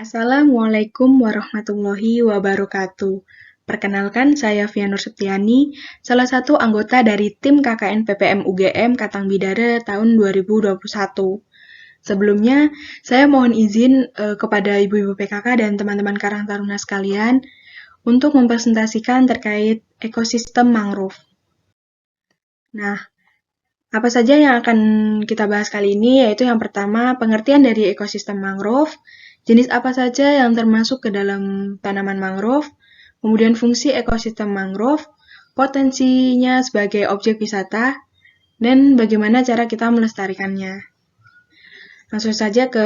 Assalamualaikum warahmatullahi wabarakatuh. Perkenalkan, saya Vianur Septiani, salah satu anggota dari tim KKN PPM UGM Katang Bidara tahun 2021. Sebelumnya, saya mohon izin kepada ibu-ibu PKK dan teman-teman Karang Taruna sekalian untuk mempresentasikan terkait ekosistem mangrove. Nah, apa saja yang akan kita bahas kali ini, yaitu yang pertama, pengertian dari ekosistem mangrove, jenis apa saja yang termasuk ke dalam tanaman mangrove, kemudian fungsi ekosistem mangrove, potensinya sebagai objek wisata, dan bagaimana cara kita melestarikannya. Langsung saja ke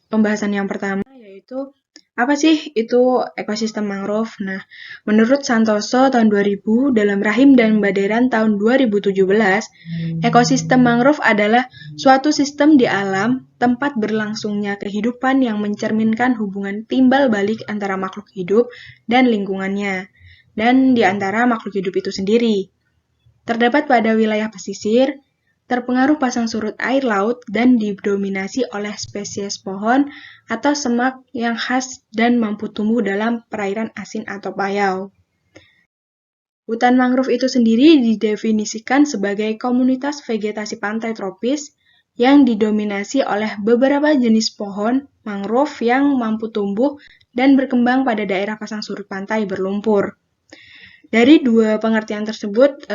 pembahasan yang pertama, yaitu apa sih itu ekosistem mangrove? Nah, menurut Santoso tahun 2000 dalam Rahim dan Baderan tahun 2017, ekosistem mangrove adalah suatu sistem di alam tempat berlangsungnya kehidupan yang mencerminkan hubungan timbal balik antara makhluk hidup dan lingkungannya, dan di antara makhluk hidup itu sendiri. Terdapat pada wilayah pesisir, terpengaruh pasang surut air laut dan didominasi oleh spesies pohon atau semak yang khas dan mampu tumbuh dalam perairan asin atau payau. Hutan mangrove itu sendiri didefinisikan sebagai komunitas vegetasi pantai tropis yang didominasi oleh beberapa jenis pohon mangrove yang mampu tumbuh dan berkembang pada daerah pasang surut pantai berlumpur. Dari dua pengertian tersebut,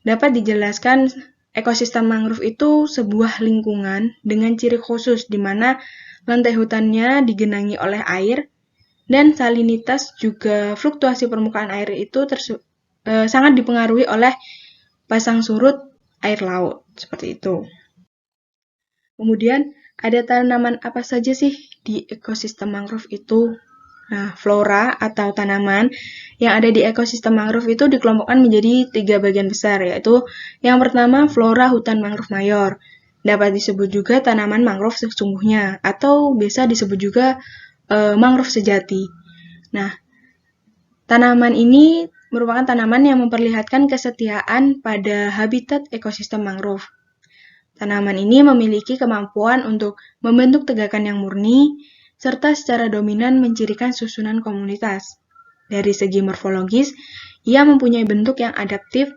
dapat dijelaskan ekosistem mangrove itu sebuah lingkungan dengan ciri khusus di mana lantai hutannya digenangi oleh air dan salinitas juga fluktuasi permukaan air itu sangat dipengaruhi oleh pasang surut air laut, seperti itu. Kemudian ada tanaman apa saja sih di ekosistem mangrove itu? Nah, flora atau tanaman yang ada di ekosistem mangrove itu dikelompokkan menjadi 3 bagian besar, yaitu yang pertama flora hutan mangrove mayor. Dapat disebut juga tanaman mangrove sesungguhnya, atau biasa disebut juga mangrove sejati. Nah, tanaman ini merupakan tanaman yang memperlihatkan kesetiaan pada habitat ekosistem mangrove. Tanaman ini memiliki kemampuan untuk membentuk tegakan yang murni, serta secara dominan mencirikan susunan komunitas. Dari segi morfologis, ia mempunyai bentuk yang adaptif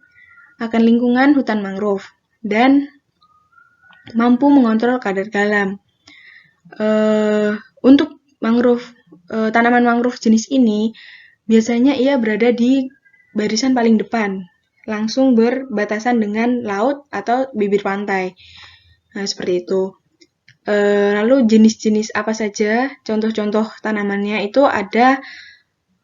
akan lingkungan hutan mangrove dan mampu mengontrol kadar garam. Untuk mangrove, tanaman mangrove jenis ini, biasanya ia berada di barisan paling depan, langsung berbatasan dengan laut atau bibir pantai. Nah, seperti itu. Lalu jenis-jenis apa saja? Contoh-contoh tanamannya itu ada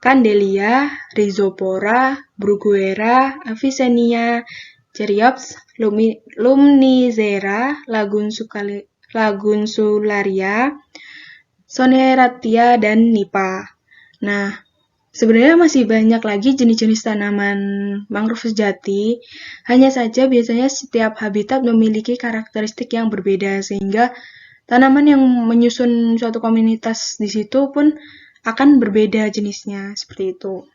Candelia, Rhizopora, Bruguera, Avicennia, Cheriops, Lumnicera, Lagunsularia, Soneratia, dan Nipa. Nah, sebenarnya masih banyak lagi jenis-jenis tanaman mangrove sejati, hanya saja biasanya setiap habitat memiliki karakteristik yang berbeda, sehingga tanaman yang menyusun suatu komunitas di situ pun akan berbeda jenisnya, seperti itu.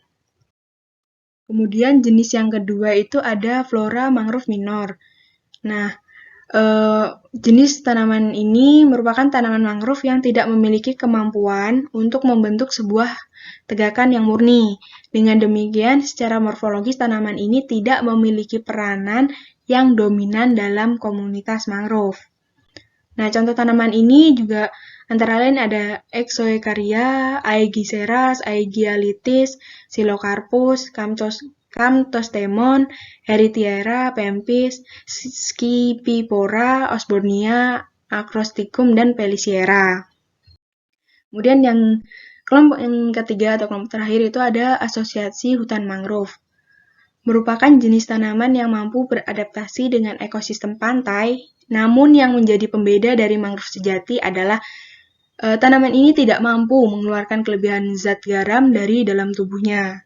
Kemudian jenis yang kedua itu ada flora mangrove minor. Nah, jenis tanaman ini merupakan tanaman mangrove yang tidak memiliki kemampuan untuk membentuk sebuah tegakan yang murni. Dengan demikian, secara morfologis tanaman ini tidak memiliki peranan yang dominan dalam komunitas mangrove. Nah, contoh tanaman ini juga antara lain ada Exoecaria, Aegiseras, Aegialitis, Silocarpus, Camptostemon, Heritiera, Pempis, Scipipora, Osbornia, Acrosticum, dan Peliciera. Kemudian kelompok yang ketiga atau kelompok terakhir itu ada asosiasi hutan mangrove. Merupakan jenis tanaman yang mampu beradaptasi dengan ekosistem pantai, namun yang menjadi pembeda dari mangrove sejati adalah tanaman ini tidak mampu mengeluarkan kelebihan zat garam dari dalam tubuhnya.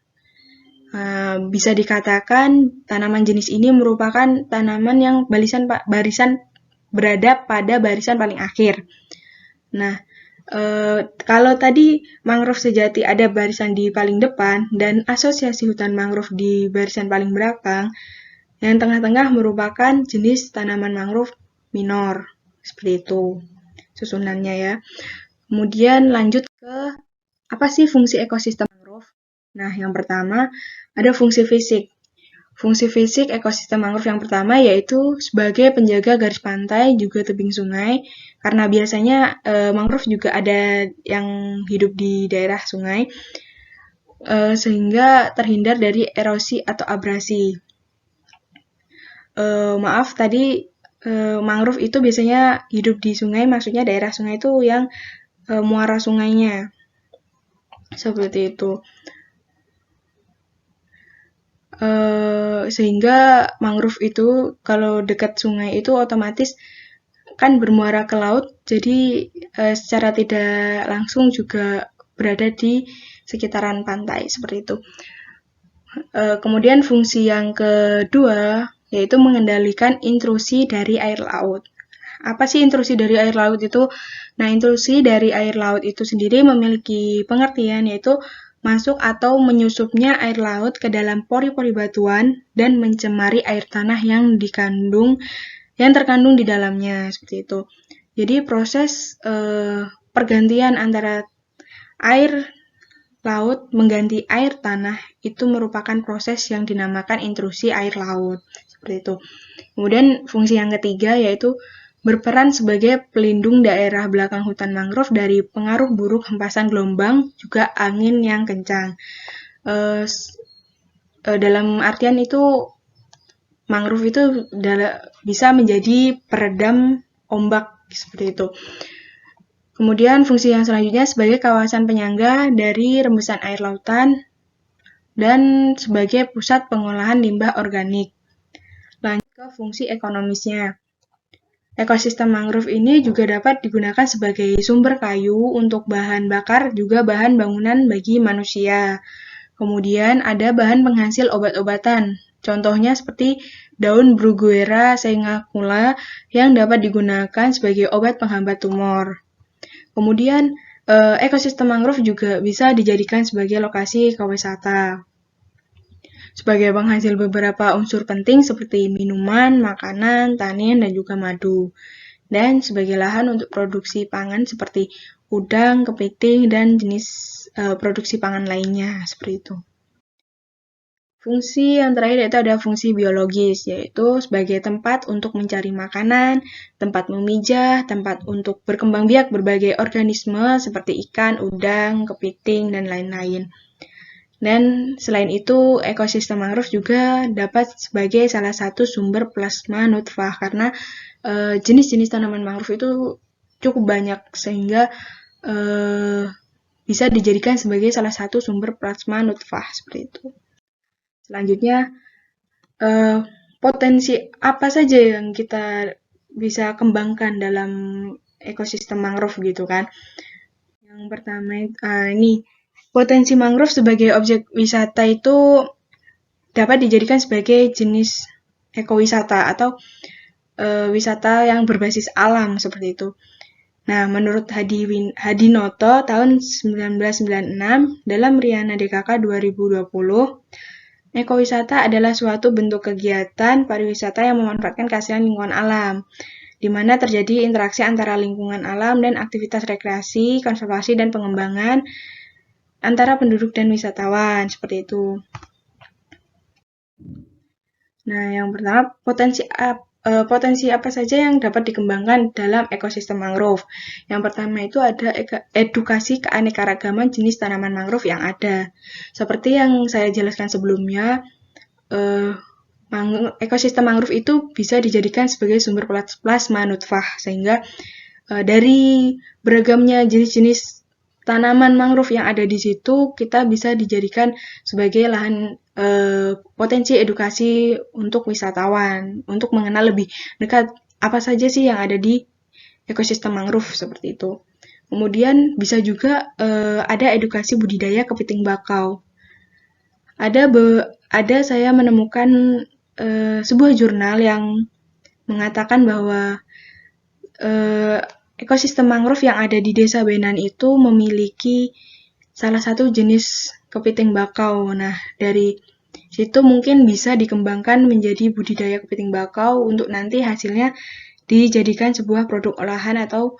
Bisa dikatakan tanaman jenis ini merupakan tanaman yang berada pada barisan paling akhir. Nah, kalau tadi mangrove sejati ada barisan di paling depan dan asosiasi hutan mangrove di barisan paling belakang, yang tengah-tengah merupakan jenis tanaman mangrove minor. Seperti itu susunannya ya. Kemudian lanjut ke apa sih fungsi ekosistem mangrove? Nah, yang pertama ada fungsi fisik. Fungsi fisik ekosistem mangrove yang pertama yaitu sebagai penjaga garis pantai juga tebing sungai, karena biasanya mangrove juga ada yang hidup di daerah sungai, sehingga terhindar dari erosi atau abrasi. Maaf tadi mangrove itu biasanya hidup di sungai, maksudnya daerah sungai itu yang muara sungainya, seperti itu. Sehingga mangrove itu kalau dekat sungai itu otomatis kan bermuara ke laut, jadi secara tidak langsung juga berada di sekitaran pantai, seperti itu. Kemudian fungsi yang kedua yaitu mengendalikan intrusi dari air laut. Apa sih intrusi dari air laut itu? Nah, intrusi dari air laut itu sendiri memiliki pengertian yaitu masuk atau menyusupnya air laut ke dalam pori-pori batuan dan mencemari air tanah yang terkandung di dalamnya, seperti itu. Jadi proses pergantian antara air laut mengganti air tanah itu merupakan proses yang dinamakan intrusi air laut, seperti itu. Kemudian fungsi yang ketiga yaitu berperan sebagai pelindung daerah belakang hutan mangrove dari pengaruh buruk hempasan gelombang, juga angin yang kencang. Dalam artian itu mangrove itu bisa menjadi peredam ombak, seperti itu. Kemudian fungsi yang selanjutnya sebagai kawasan penyangga dari rembesan air lautan dan sebagai pusat pengolahan limbah organik. Lanjut ke fungsi ekonomisnya. Ekosistem mangrove ini juga dapat digunakan sebagai sumber kayu untuk bahan bakar, juga bahan bangunan bagi manusia. Kemudian ada bahan penghasil obat-obatan. Contohnya seperti daun Bruguera sengacula yang dapat digunakan sebagai obat penghambat tumor. Kemudian ekosistem mangrove juga bisa dijadikan sebagai lokasi ekowisata, sebagai penghasil beberapa unsur penting seperti minuman, makanan, tanin, dan juga madu, dan sebagai lahan untuk produksi pangan seperti udang, kepiting, dan jenis produksi pangan lainnya, seperti itu. Fungsi yang terakhir yaitu ada fungsi biologis, yaitu sebagai tempat untuk mencari makanan, tempat memijah, tempat untuk berkembang biak berbagai organisme seperti ikan, udang, kepiting, dan lain-lain. Dan selain itu, ekosistem mangrove juga dapat sebagai salah satu sumber plasma nutfah, karena jenis-jenis tanaman mangrove itu cukup banyak, sehingga bisa dijadikan sebagai salah satu sumber plasma nutfah, seperti itu. Selanjutnya, potensi apa saja yang kita bisa kembangkan dalam ekosistem mangrove gitu kan. Yang pertama ini potensi mangrove sebagai objek wisata itu dapat dijadikan sebagai jenis ekowisata atau wisata yang berbasis alam, seperti itu. Nah, menurut Hadinoto tahun 1996 dalam Riana DKK 2020, ekowisata adalah suatu bentuk kegiatan pariwisata yang memanfaatkan keaslian lingkungan alam, di mana terjadi interaksi antara lingkungan alam dan aktivitas rekreasi, konservasi, dan pengembangan antara penduduk dan wisatawan, seperti itu. Nah, yang pertama, potensi apa saja yang dapat dikembangkan dalam ekosistem mangrove. Yang pertama itu ada edukasi keanekaragaman jenis tanaman mangrove yang ada. Seperti yang saya jelaskan sebelumnya, ekosistem mangrove itu bisa dijadikan sebagai sumber plasma nutfah, sehingga dari beragamnya jenis-jenis tanaman mangrove yang ada di situ, kita bisa dijadikan sebagai lahan potensi edukasi untuk wisatawan, untuk mengenal lebih dekat apa saja sih yang ada di ekosistem mangrove, seperti itu. Kemudian bisa juga ada edukasi budidaya kepiting bakau. Ada saya menemukan sebuah jurnal yang mengatakan bahwa ekosistem mangrove yang ada di Desa Benan itu memiliki salah satu jenis kepiting bakau. Nah, dari situ mungkin bisa dikembangkan menjadi budidaya kepiting bakau untuk nanti hasilnya dijadikan sebuah produk olahan atau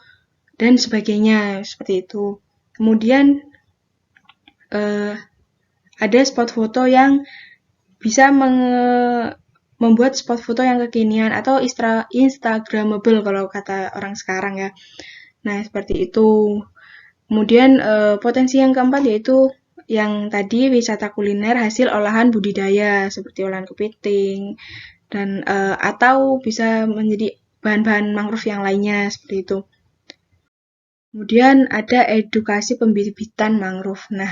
dan sebagainya, seperti itu. Kemudian ada spot foto yang bisa membuat spot foto yang kekinian atau instagramable kalau kata orang sekarang ya. Nah, seperti itu. Kemudian potensi yang keempat yaitu yang tadi wisata kuliner hasil olahan budidaya seperti olahan kepiting dan atau bisa menjadi bahan-bahan mangrove yang lainnya seperti itu. Kemudian ada edukasi pembibitan mangrove. Nah,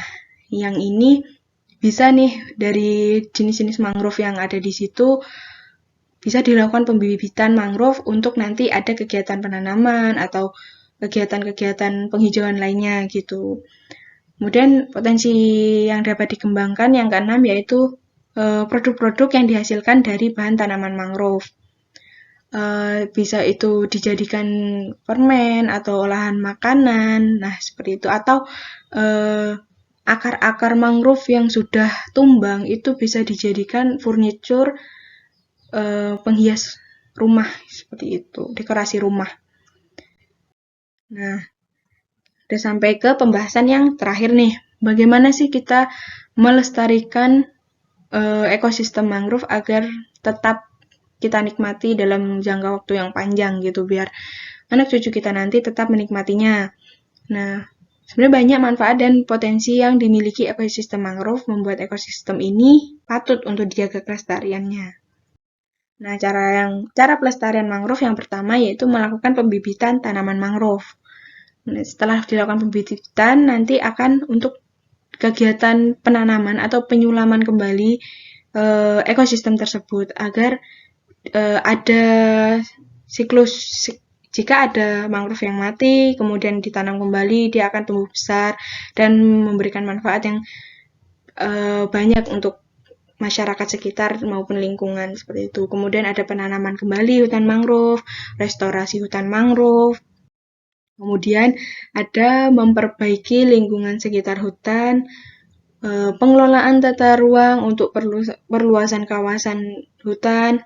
yang ini bisa nih dari jenis-jenis mangrove yang ada di situ bisa dilakukan pembibitan mangrove untuk nanti ada kegiatan penanaman atau kegiatan-kegiatan penghijauan lainnya gitu. Kemudian potensi yang dapat dikembangkan yang keenam yaitu produk-produk yang dihasilkan dari bahan tanaman mangrove. Bisa itu dijadikan permen atau olahan makanan, nah seperti itu. Atau akar-akar mangrove yang sudah tumbang itu bisa dijadikan furniture penghias rumah seperti itu, dekorasi rumah. Nah, udah sampai ke pembahasan yang terakhir nih. Bagaimana sih kita melestarikan ekosistem mangrove agar tetap kita nikmati dalam jangka waktu yang panjang gitu, biar anak cucu kita nanti tetap menikmatinya. Nah, sebenarnya banyak manfaat dan potensi yang dimiliki ekosistem mangrove membuat ekosistem ini patut untuk dijaga kelestariannya. Nah, cara pelestarian mangrove yang pertama yaitu melakukan pembibitan tanaman mangrove. Nah, setelah dilakukan pembibitan, nanti akan untuk kegiatan penanaman atau penyulaman kembali ekosistem tersebut agar ada siklus. Jika ada mangrove yang mati, kemudian ditanam kembali, dia akan tumbuh besar dan memberikan manfaat yang banyak untuk masyarakat sekitar maupun lingkungan seperti itu. Kemudian ada penanaman kembali hutan mangrove, restorasi hutan mangrove. Kemudian ada memperbaiki lingkungan sekitar hutan, pengelolaan tata ruang untuk perluasan kawasan hutan,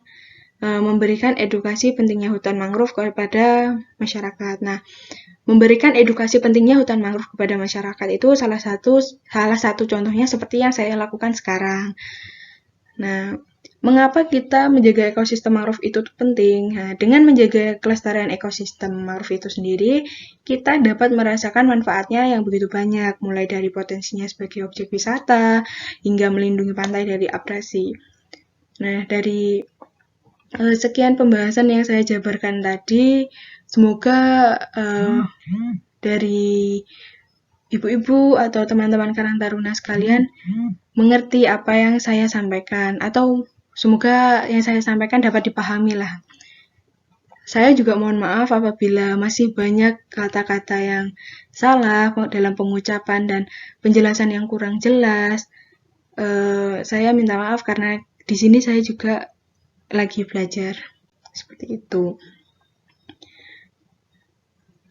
memberikan edukasi pentingnya hutan mangrove kepada masyarakat. Nah, memberikan edukasi pentingnya hutan mangrove kepada masyarakat itu salah satu contohnya seperti yang saya lakukan sekarang. Nah, mengapa kita menjaga ekosistem mangrove itu penting? Nah, dengan menjaga kelestarian ekosistem mangrove itu sendiri, kita dapat merasakan manfaatnya yang begitu banyak, mulai dari potensinya sebagai objek wisata, hingga melindungi pantai dari abrasi. Nah, dari sekian pembahasan yang saya jabarkan tadi, semoga dari ibu-ibu atau teman-teman Karang Taruna sekalian mengerti apa yang saya sampaikan, atau semoga yang saya sampaikan dapat dipahami lah. Saya juga mohon maaf apabila masih banyak kata-kata yang salah dalam pengucapan dan penjelasan yang kurang jelas. Saya minta maaf karena di sini saya juga lagi belajar seperti itu.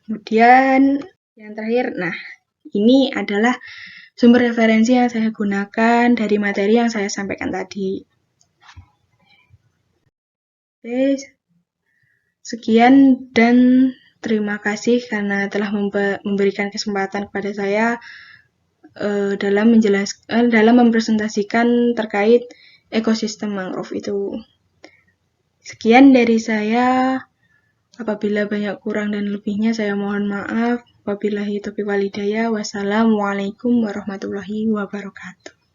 Kemudian yang terakhir, nah ini adalah sumber referensi yang saya gunakan dari materi yang saya sampaikan tadi. Oke, sekian dan terima kasih karena telah memberikan kesempatan kepada saya dalam mempresentasikan terkait ekosistem mangrove itu. Sekian dari saya. Apabila banyak kurang dan lebihnya saya mohon maaf. Wabillahi taufiq walhidayah. Wassalamualaikum warahmatullahi wabarakatuh.